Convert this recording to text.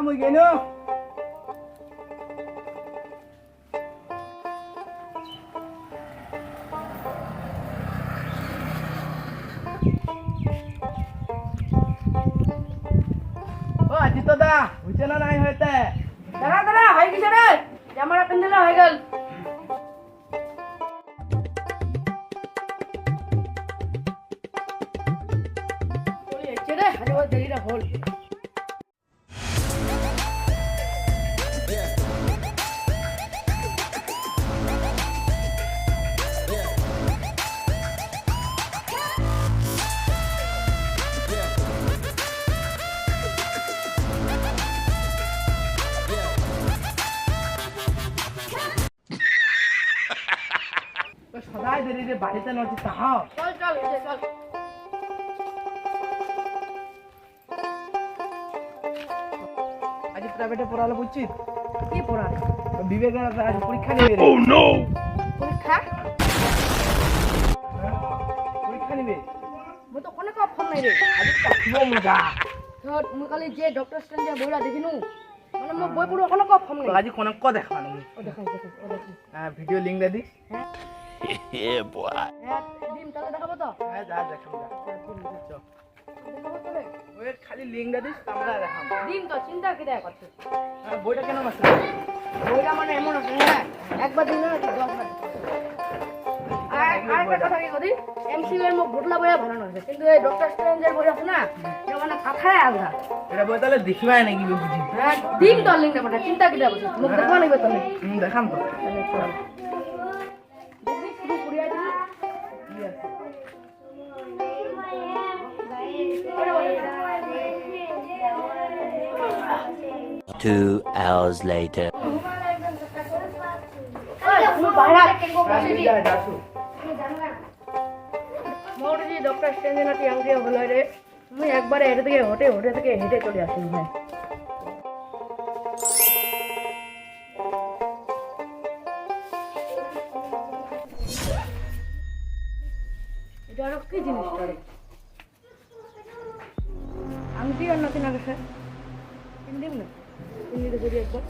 মই গেনো ও আজিত দা হইছে না নাই হইতে দাঁড়া দাঁড়া হয়ে গেছে রে জামাটা পেন্দেলা হয়ে গেল চলে যাচ্ছে রে আরে ওই দেরিটা হল সদাই দেরি রে বাড়িতে নটি তাহাও চল চল এই চল আজ প্রাইভেটে পড়ালো বুঝছিস কি পড়া বিবেকের আজ পরীক্ষা নেবে রে পরীক্ষা পরীক্ষা নেবে মই তো কোনে ফোন নাই রে আজ কাটিব মুগা ধর মই কালি যে ডক্টর স্ট্যান্ডে বইরা দেখিনু মানে মই বই পড়ো কোনে ফোন নাই আজি কোন ক দেখানো ও দেখাই ও দেখাই ভিডিও লিংক দে দিস Yeah, boy. হ্যাঁ দিন তাহলে দেখাবো তো হ্যাঁ যা দেখাম যা চল দেখাবো তবে ওই খালি লিংক দে দিস আমরা দেখাম দিন তো চিন্তা কি দেয়া করছিস বইটা কেন মাসে বইটা মানে এমন আছে হ্যাঁ একবার দিন না 10 বার আর একটা কথা কি করি এমসিইউ এর মুখ বদলা বইয়া ভালো নয় কিন্তু এই ডক্টর স্ট্রেঞ্জের বই আছে না এটা মানে কথায় আলাদা এটা বই তাহলে দেখিবাই নাকি বুঝি হ্যাঁ দিন তো লিংকটা পাঠা চিন্তা কি দেয়া করছিস মুখ দেখবা নিবে তো দেখাম তো তাহলে চল দেখি শুরু করিয়া দিন কি আছে 2 hours later. মোরজি ডক্টর স্ট্রেঞ্জের নাকি আঙ্গে হলো রে আমি একবারে হেঁটে থেকে হোটে থেকে হেঁটে চলে আসি ভাই এটা আর কি জিনিসটা রে আংটি আর নাকি না স্যার কিনদিম না কিনলে যদি একবার